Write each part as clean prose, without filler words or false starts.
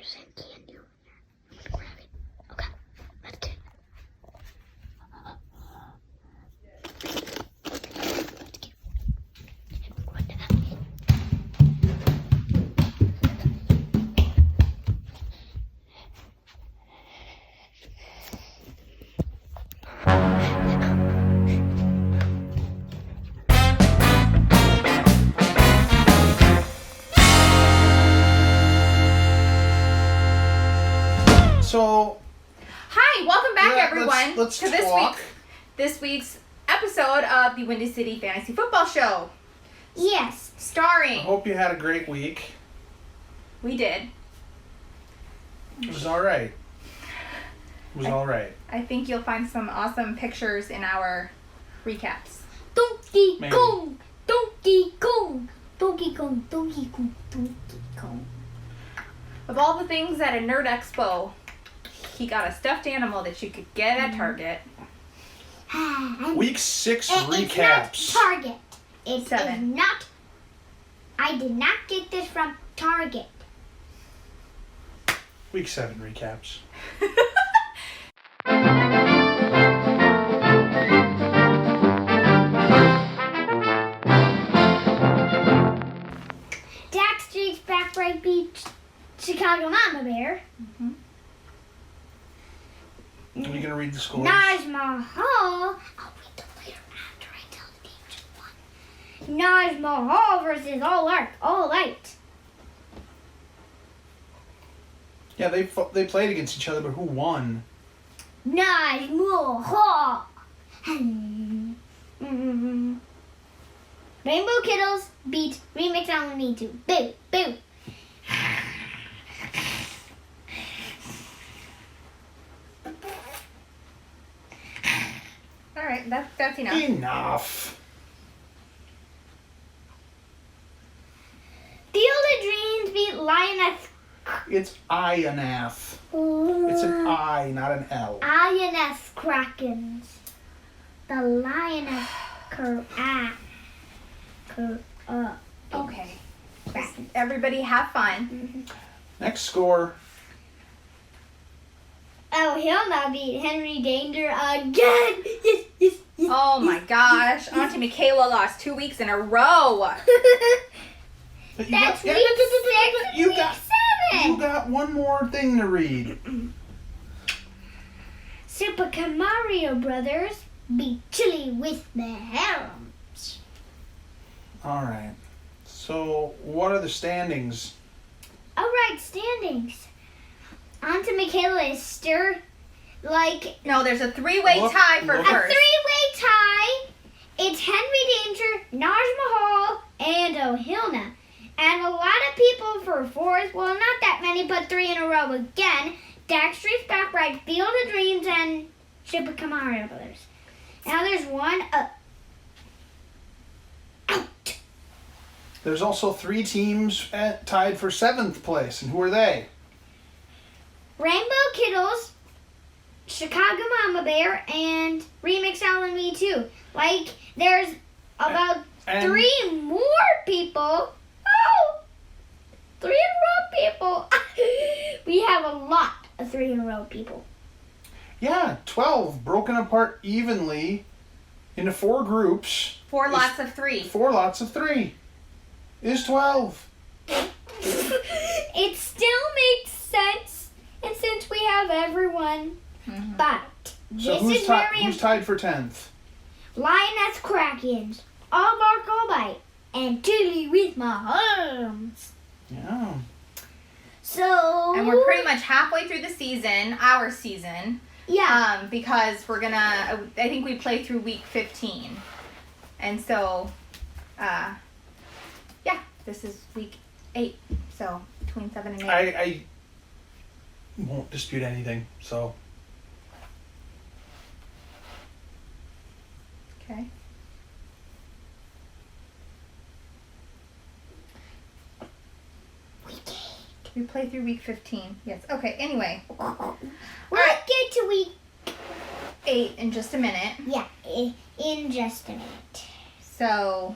some candy over there. I'm gonna grab it. Okay, let's get it. So, hi, welcome back, everyone, let's to talk. this week's episode of the Windy City Fantasy Football Show. Yes. I Starring, hope you had a great week. we did. It was all right. I think you'll find some awesome pictures in our recaps. Donkey Maybe. Kong, Donkey Kong, Donkey Kong, Donkey Kong, Donkey Kong. Of all the things at a Nerd Expo, he got a stuffed animal that you could get at Target. Week 6 It's recaps. not Target. It 7. is not. I did not get this from Target. Week 7 recaps. Dak Street's back right beat Chicago Mama Bear. Are you going to read the scores? Naj Mahal. I'll read them later after I tell the teams who won. Naj Mahal versus All Light. Yeah, they played against each other, but who won? Naj Mahal. Rainbow Kittles beat Remix on Me Too. Boo, boo. All right, that's enough. Enough. Field of Dreams beat Lioness. It's Ionath. It's an I, not an L. Lioness Krakens. The Lioness Okay. Krakens. Everybody have fun. Next score. Oh, he'll not beat Henry Danger again. Yes. Oh my gosh. Auntie Michaela lost 2 weeks in a row. But That's yeah, week 6 and you week got, 7. You got one more thing to read. Super Mario Brothers beat Chili with the Harems. All right. So, what are the standings? All right, standings. Auntie Michaela is still like No, there's a three-way tie for a first. three-way tie. It's Henry Danger, Naj Mahal, and O'Hilna. And a lot of people for fourth. Well, not that many, but 3 in a row again. Dak Street's back right, Field of Dreams, and Super Mario Brothers. Now there's one up. Out. There's also 3 teams tied for 7th place, and who are they? Rainbow Kittles, Chicago Mama Bear, and Remix Al and Me Too. Like, there's about And- 3 more people. Oh! 3 in a row people. We have a lot of 3 in a row people. Yeah, 12 broken apart evenly into 4 groups. 4 lots of 3. 4 lots of 3 is 12. It still makes sense, and since we have everyone, but So this is very who's tied for 10th? Lioness Krakens, All Bark All Bite, and Chili with my arms. Yeah. So And we're pretty much halfway through the season, our season. yeah. Because we're gonna, I think we play through week 15. And so, yeah, this is week 8. So, between 7 and 8. I won't dispute anything, so. Okay. We play through week 15. Yes. Okay, anyway. We'll get to week 8 in just a minute. in just a minute. So,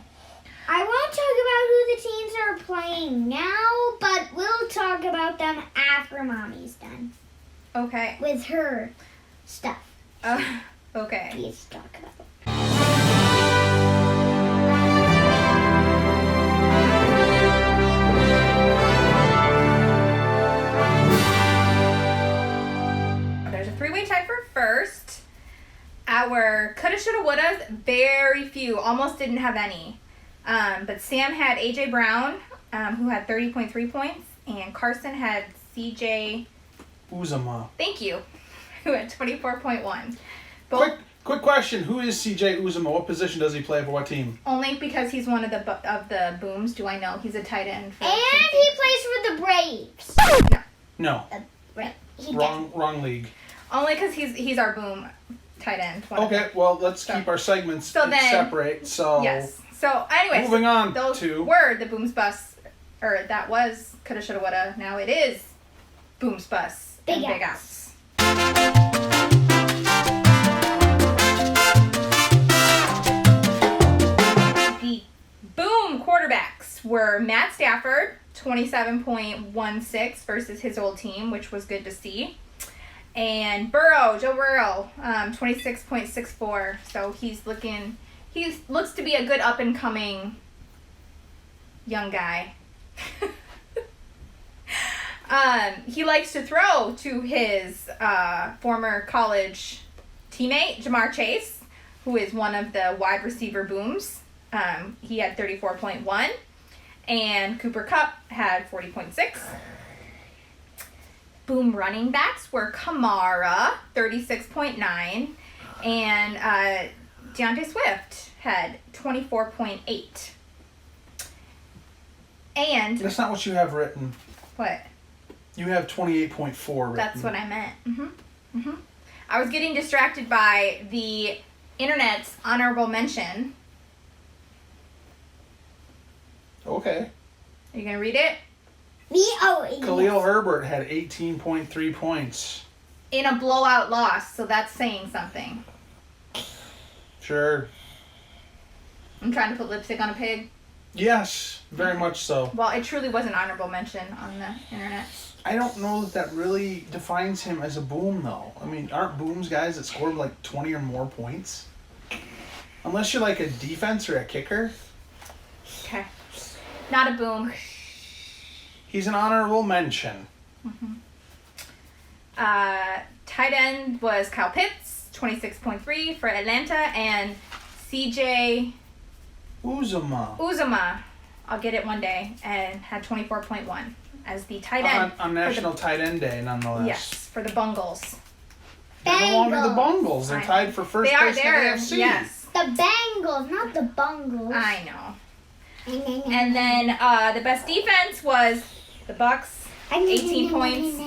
I won't talk about who the teams are playing now, but we'll talk about them after Mommy's done Okay. with her stuff. Okay. Please talk about it. There's a three-way tie for first. Our coulda, shoulda, wouldas, very few, almost didn't have any. But Sam had AJ Brown, who had 30.3 points, and Carson had CJ. Uzama. Thank you, who had 24.1. Quick question. Who is CJ Uzama? What position does he play for what team? Only because he's one of the booms do I know he's a tight end. For And he plays for the Braves. No. Right. Wrong league. Only because he's our boom tight end. Okay, well, let's keep our segments separate. So Yes. So anyways, moving on those to were the Booms Bus, or that was coulda, shoulda, woulda. Now it is Booms Bus and Big Outs. The Boom quarterbacks were Matt Stafford, 27.16 versus his old team, which was good to see. And Joe Burrow, 26.64. So he looks to be a good up and coming young guy. He likes to throw to his former college teammate, Jamar Chase, who is one of the wide receiver booms. He had 34.1, and Cooper Kupp had 40.6. Boom running backs were Kamara, 36.9, and DeAndre Swift had 24.8. And that's not what you have written. what? You have 28.4 written. That's what I meant. I was getting distracted by the internet's honorable mention. Okay. Are you going to read it? Khalil Herbert had 18.3 points. In a blowout loss, so that's saying something. Sure. I'm trying to put lipstick on a pig. Yes, very much so. Well, it truly was an honorable mention on the internet. I don't know that really defines him as a boom, though. I mean, aren't booms guys that scored like 20 or more points? Unless you're like a defense or a kicker. Okay. Not a boom. He's an honorable mention. Tight end was Kyle Pitts, 26.3 for Atlanta, and CJ Uzama, I'll get it one day, and had 24.1 as the tight end. On National Tight End Day, nonetheless. Yes, for the Bungles. They're no longer the Bungles. They're tied for first place in the AFC. Yes. The Bengals, not the Bungles. I know. And then the best defense was the Bucks, 18 points.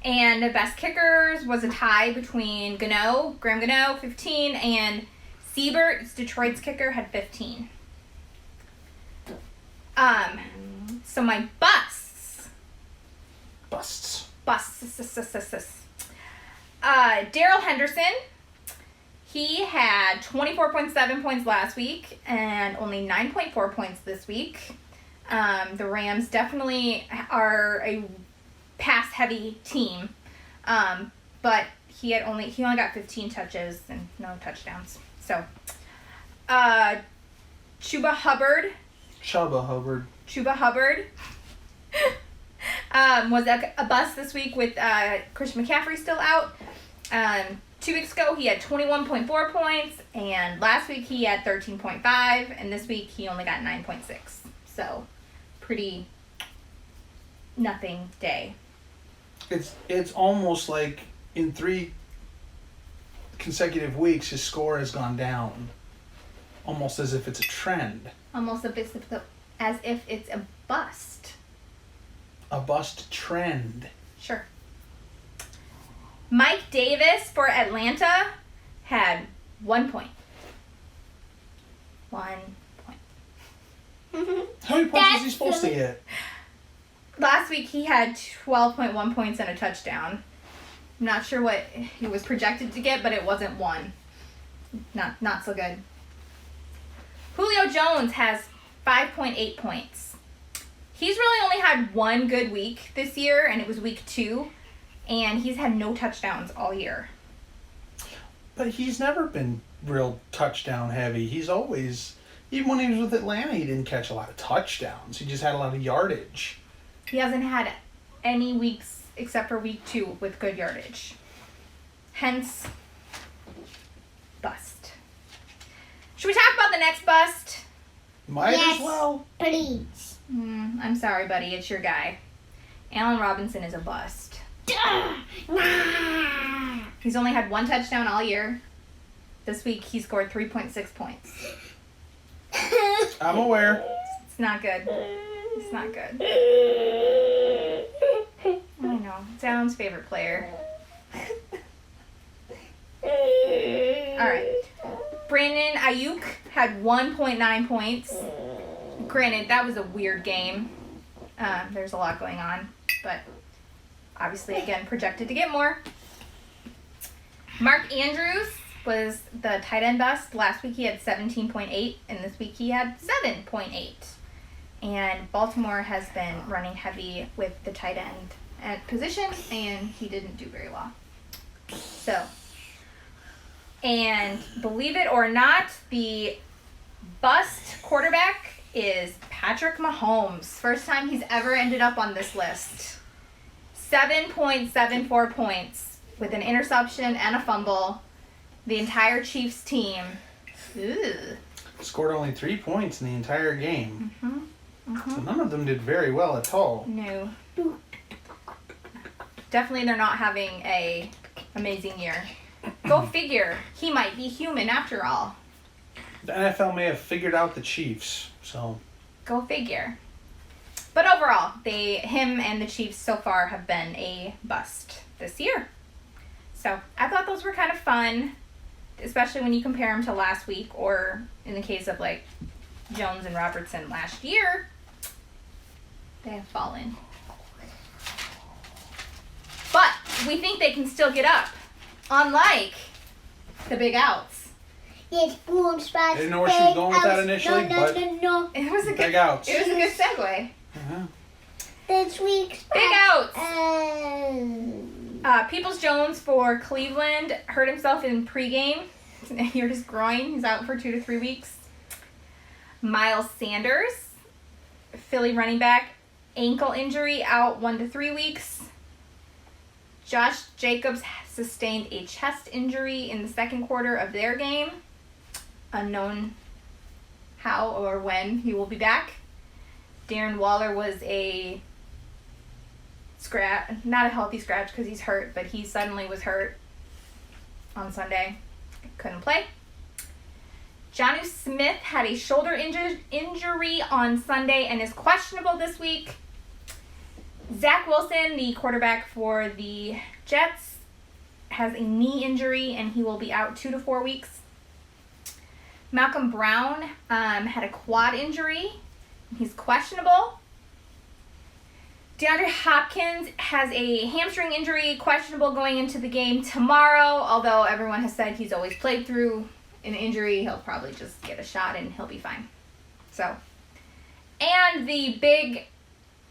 And the best kickers was a tie between Graham Gano, 15, and Siebert, Detroit's kicker, had 15. So my busts. Daryl Henderson, he had 24.7 points last week and only 9.4 points this week. The Rams definitely are a pass-heavy team, but he only got 15 touches and no touchdowns. So, Chuba Hubbard was a bust this week with Christian McCaffrey still out. 2 weeks ago, he had 21.4 points, and last week he had 13.5, and this week he only got 9.6. So, pretty nothing day. It's almost like in 3 consecutive weeks his score has gone down, almost as if it's a trend. Almost as if it's a bust. A bust trend. Sure. Mike Davis for Atlanta had 1 point. 1 point. How many points is he supposed to get? Last week he had 12.1 points and a touchdown. I'm not sure what he was projected to get, but it wasn't 1. Not so good. Julio Jones has 5.8 points. He's really only had one good week this year, and it was week 2, and he's had no touchdowns all year. But he's never been real touchdown heavy. He's always, even when he was with Atlanta, he didn't catch a lot of touchdowns. He just had a lot of yardage. He hasn't had any weeks except for week 2 with good yardage. Hence, bust. Should we talk about the next bust? Might Yes. as well. Please. I'm sorry, buddy. It's your guy. Allen Robinson is a bust. Nah. He's only had one touchdown all year. This week, he scored 3.6 points. I'm aware. It's not good. It's not good. I know. It's Allen's favorite player. Alright. Brandon Ayuk had 1.9 points. Granted, that was a weird game. There's a lot going on. But obviously, again, projected to get more. Mark Andrews was the tight end bust. Last week he had 17.8, and this week he had 7.8. And Baltimore has been running heavy with the tight end at position, and he didn't do very well. So, and believe it or not, the bust quarterback is Patrick Mahomes. First time he's ever ended up on this list. 7.74 points with an interception and a fumble. The entire Chiefs team. Ooh. Scored only 3 points in the entire game. Mm-hmm. So none of them did very well at all. No. Definitely they're not having a amazing year. Go figure. He might be human after all. The NFL may have figured out the Chiefs, so. Go figure. But overall, him and the Chiefs so far have been a bust this year. So I thought those were kind of fun, especially when you compare them to last week, or in the case of like Jones and Robertson last year, they have fallen. But we think they can still get up, unlike the big outs. It's boom spots. I didn't know where she was going with that initially, no, but no. It was a big good outs. It was a good segue. Uh-huh. This week's Big outs. outs. Peoples Jones for Cleveland hurt himself in pregame. He hurt his groin. He's out for 2 to 3 weeks. Miles Sanders, Philly running back, ankle injury, out 1 to 3 weeks. Josh Jacobs sustained a chest injury in the second quarter of their game. Unknown how or when he will be back. Darren Waller was a scratch, not a healthy scratch because he's hurt, but he suddenly was hurt on Sunday. Couldn't play. Jonnu Smith had a shoulder injury on Sunday and is questionable this week. Zach Wilson, the quarterback for the Jets, has a knee injury and he will be out 2 to 4 weeks. Malcolm Brown had a quad injury. He's questionable. DeAndre Hopkins has a hamstring injury, questionable going into the game tomorrow, although everyone has said he's always played through an injury. He'll probably just get a shot and he'll be fine. So, and the big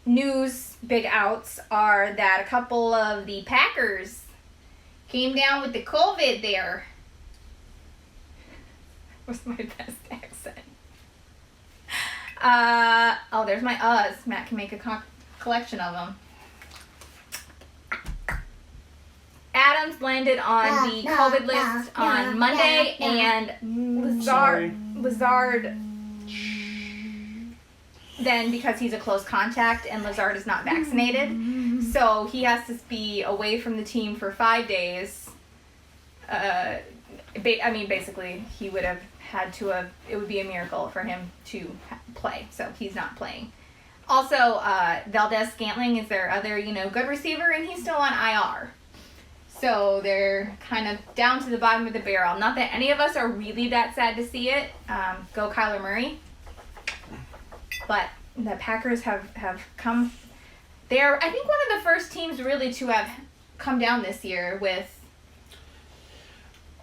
news, big outs, are that a couple of the Packers came down with the COVID there. That was my best accent. There's my uhs. Matt can make a collection of them. Adams landed on the COVID list on Monday, and Lazard then, because he's a close contact and Lazard is not vaccinated, so he has to be away from the team for 5 days. Basically, he would have had to have, it would be a miracle for him to play, so he's not playing. Also, Valdez-Scantling is their other, good receiver, and he's still on IR. So they're kind of down to the bottom of the barrel. Not that any of us are really that sad to see it. Go Kyler Murray. But the Packers have come. They're, I think, one of the first teams really to have come down this year with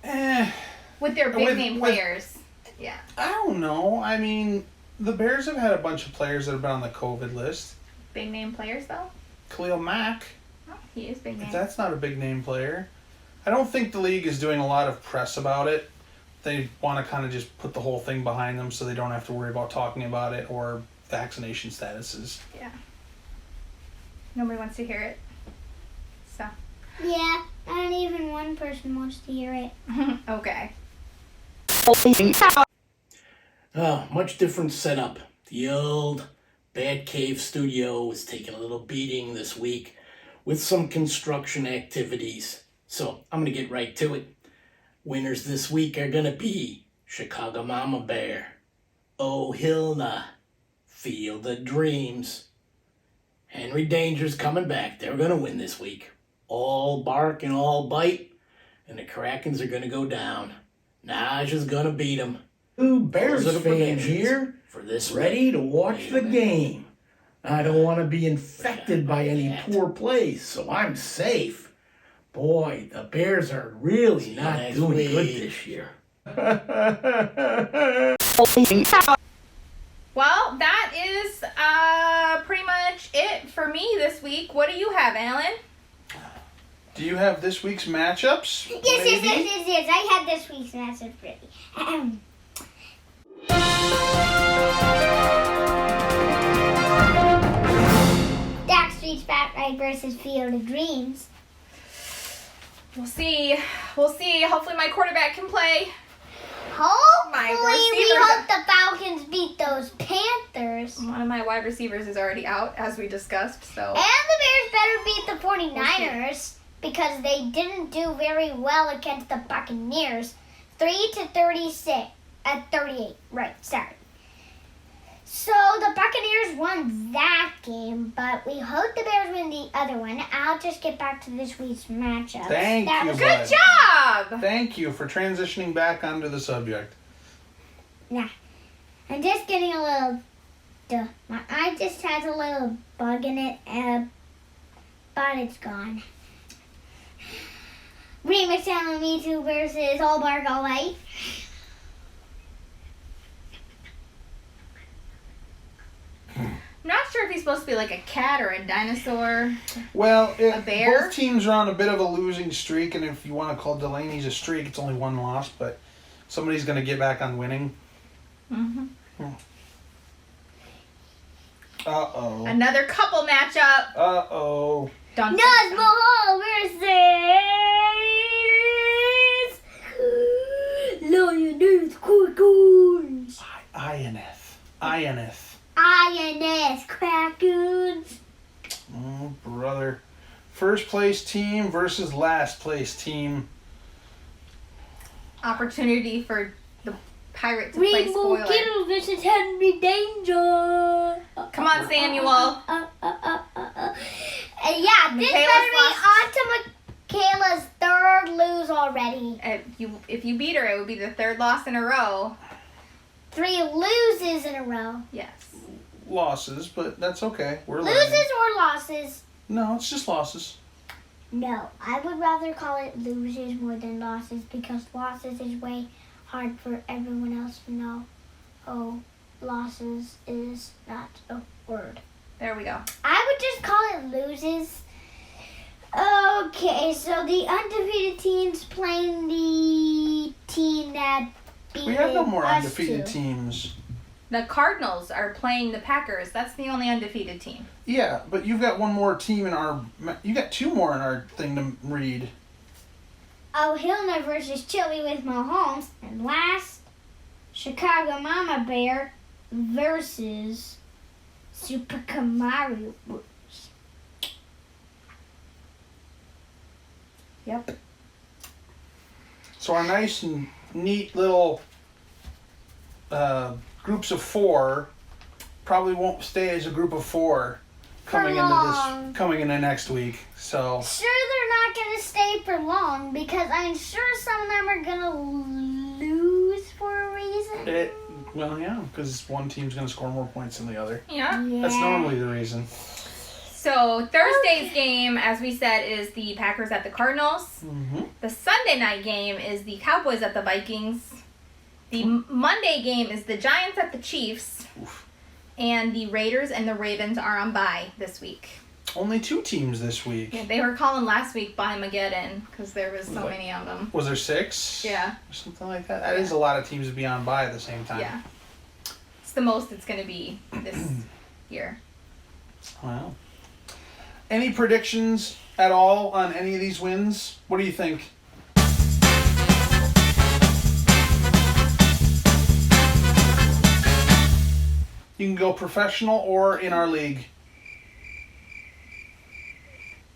their big name players. Yeah. I don't know. I mean, the Bears have had a bunch of players that have been on the COVID list. Big name players, though? Khalil Mack, Oh, he is big name. that's not a big name player. I don't think the league is doing a lot of press about it. They want to kind of just put the whole thing behind them so they don't have to worry about talking about it or vaccination statuses. Yeah. Nobody wants to hear it. So. Yeah, not even one person wants to hear it. Okay. Oh, much different setup. The old Batcave studio is taking a little beating this week with some construction activities. So I'm going to get right to it. Winners this week are going to be Chicago Mama Bear, O'Hilna, Field of Dreams. Henry Danger's coming back. They're going to win this week. All bark and all bite, and the Krakens are going to go down. Naj is going to beat them. Two Bears Those are the fans predictions here, for this ready to watch Wait a the minute. game. I don't want to be infected by any poor plays, so I'm safe. Boy, the Bears are really See you not next doing good week. this year. Well, that is pretty much it for me this week. What do you have, Alan? Do you have this week's matchups? Yes. I had this week's matchup ready. Backstreet's Batright versus Field of Dreams. We'll see. Hopefully my quarterback can play. Hopefully, we receivers- hope the Falcons beat those Panthers. One of my wide receivers is already out, as we discussed, so. And the Bears better beat the 49ers because they didn't do very well against the Buccaneers. 3-36 at 38. Right, sorry. So the Buccaneers won that game, but we hope the Bears win the other one. I'll just get back to this week's matchup. Thank that you, was bud. Good job! Thank you for transitioning back onto the subject. I'm just getting a little. My eye just has a little bug in it, but it's gone. Remix Channel Me Too versus All Bark All White. I'm not sure if he's supposed to be like a cat or a dinosaur. Well, A bear? both teams are on a bit of a losing streak, and if you want to call Delaney's a streak, it's only one loss, but somebody's going to get back on winning. Mm-hmm. Uh-oh. Another couple matchup. Uh-oh. Dun, dun, Nas dun. Mahal versus Lioness Krakoons. Ioneth. INS Krakoons. Oh, brother. First place team versus last place team. Opportunity for the Pirate to play Rainbow spoiler. Kittle versus Henry Danger. Come on, Samuel. Yeah, this Michaela's better be lost. on to Michaela's third lose already. If you beat her, it would be the third loss in a row. 3 loses in a row. Yes. Losses, but that's okay. We're Loses learning. or losses? No, it's just losses. No, I would rather call it losers more than losses because losses is way hard for everyone else to know. Oh, losses is not a word. There we go. I would just call it loses. Okay, so the undefeated team's playing the team that beat We have no more us undefeated two. teams. The Cardinals are playing the Packers. That's the only undefeated team. Yeah, but you've got one more team in our... You got 2 more in our thing to read. O'Hilna versus Chili with Mahomes. And last, Chicago Mama Bear versus Super Kamaru. Yep. So our nice and neat little groups of 4 probably won't stay as a group of 4 coming long. into next week. So Sure, they're not going to stay for long because I'm sure some of them are going to lose for a reason. yeah, because one team's going to score more points than the other. Yeah. That's normally the reason. So Thursday's game, as we said, is the Packers at the Cardinals. Mm-hmm. The Sunday night game is the Cowboys at the Vikings. The Monday game is the Giants at the Chiefs. Oof. And the Raiders and the Ravens are on bye this week. Only 2 teams this week. Yeah, they were calling last week Bye-Mageddon because there was so many of them. Was there 6? Yeah. Or something like that. That is a lot of teams to be on by at the same time. Yeah. It's the most it's going to be this year. Wow. Any predictions at all on any of these wins? What do you think? You can go professional or in our league.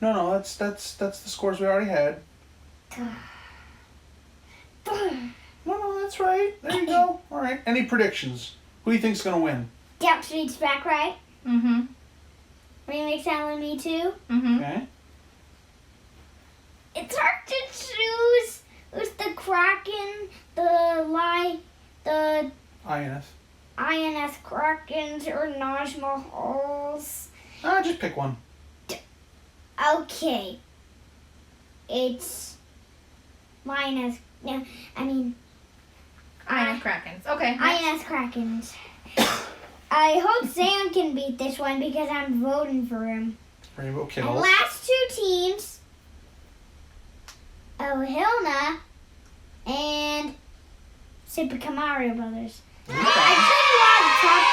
No, that's the scores we already had. No, that's right. There you go. All right. Any predictions? Who do you think's gonna win? Yep, Street's back, right? Mm-hmm. Remix Alan, me too. Mm-hmm. Okay. It's hard to choose. Who's the Kraken, the INF. INS Krakens, or Naj Mahals? Just pick one. Okay. It's INS. No, I mean Iron Krakens. Okay. INS Krakens. I hope Sam can beat this one because I'm voting for him. Rainbow And Kittles. last 2 teams, Ohilna and Super Mario Brothers. I took a lot of top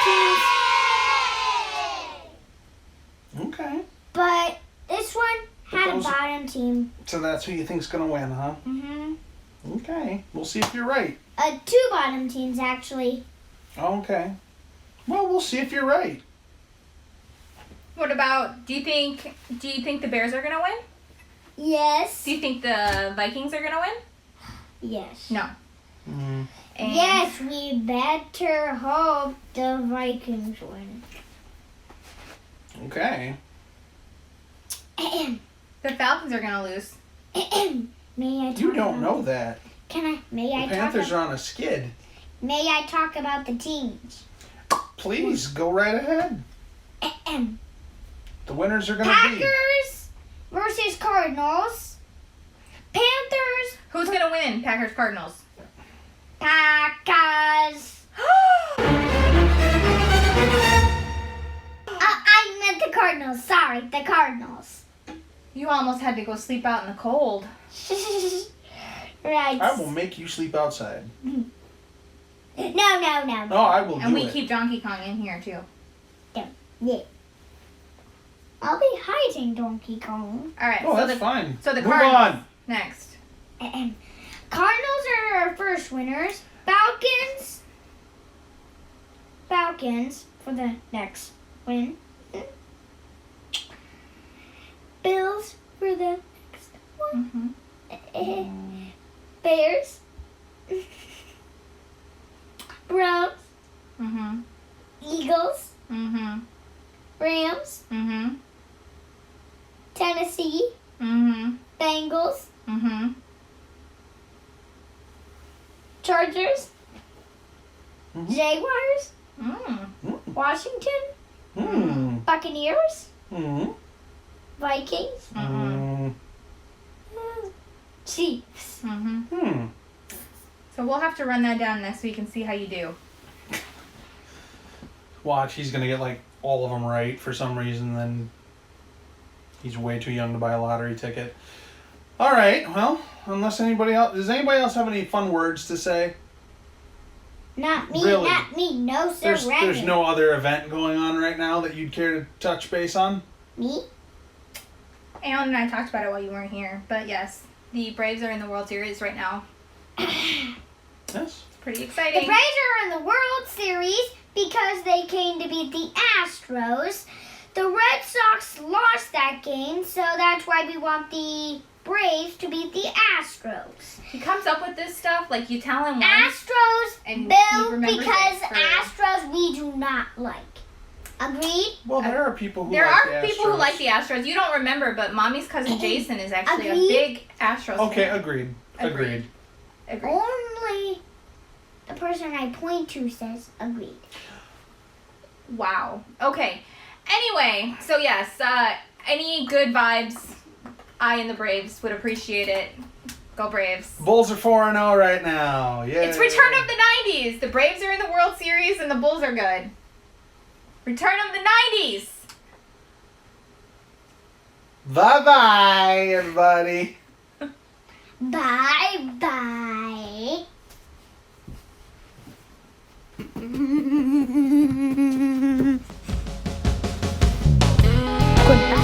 teams, Okay. but this one had a those- bottom team. So that's who you think's gonna win, huh? Okay. We'll see if you're right. 2 bottom teams, actually. Okay. Well, we'll see if you're right. What about, do you think the Bears are going to win? Yes. Do you think the Vikings are going to win? Yes. No. Mm. And Yes, we better hope the Vikings win. Okay. the Falcons are going to lose. May I talk You don't about know that. May I The talk Panthers are on a skid. May I talk about the teams? Please, go right ahead. The winners are gonna be... Packers versus Cardinals. Panthers. Who's going to win? Packers, Cardinals. Packers. I meant the Cardinals. Sorry, the Cardinals. You almost had to go sleep out in the cold. Right. I will make you sleep outside. No. No, I will And do we it. keep Donkey Kong in here, too. Yeah. I'll be hiding Donkey Kong. All right. Oh, so that's fine. So the Move Cardinals. on. Next. Cardinals are our first winners. Falcons for the next win. Bills for the next one. Mm-hmm. Bears. Browns. Mm-hmm. Eagles. Mm-hmm. Rams. Mm-hmm. Tennessee. Mm-hmm. Bengals. Mm-hmm. Chargers. Mhm. Jaguars. Mm. Washington. Mm. Buccaneers. Mm. Vikings. Mm-hmm. Chiefs. Mm-hmm. Hmm. So we'll have to run that down next week and see how you do. Watch, he's gonna get like all of them right for some reason. Then he's way too young to buy a lottery ticket. All right. Well, unless anybody else, does anybody else have any fun words to say? Not me. Really? Not me. No surrender. There's no other event going on right now that you'd care to touch base on? Me. Alan and I talked about it while you weren't here, but yes, the Braves are in the World Series right now. Yes. It's pretty The exciting. Braves are in the World Series because they came to beat the Astros. The Red Sox lost that game, so that's why we want the Braves to beat the Astros. He comes up with this stuff, like you tell him once. Astros, And he Bill, remembers because it for- Astros we do not like. Agreed? Well, there are people who There like are the people who Astros. like the Astros. You don't remember, but Mommy's cousin Jason is actually Agreed. a big Astros Okay, fan. agreed. Agreed. Only the person I point to says agreed. Wow. Okay. Anyway, so yes, any good vibes, I and the Braves would appreciate it. Go Braves. Bulls are 4-0 right now. Yeah. It's return of the 90s. The Braves are in the World Series and the Bulls are good. Return of the 90s. Bye-bye, everybody. Bye-bye. Goodbye.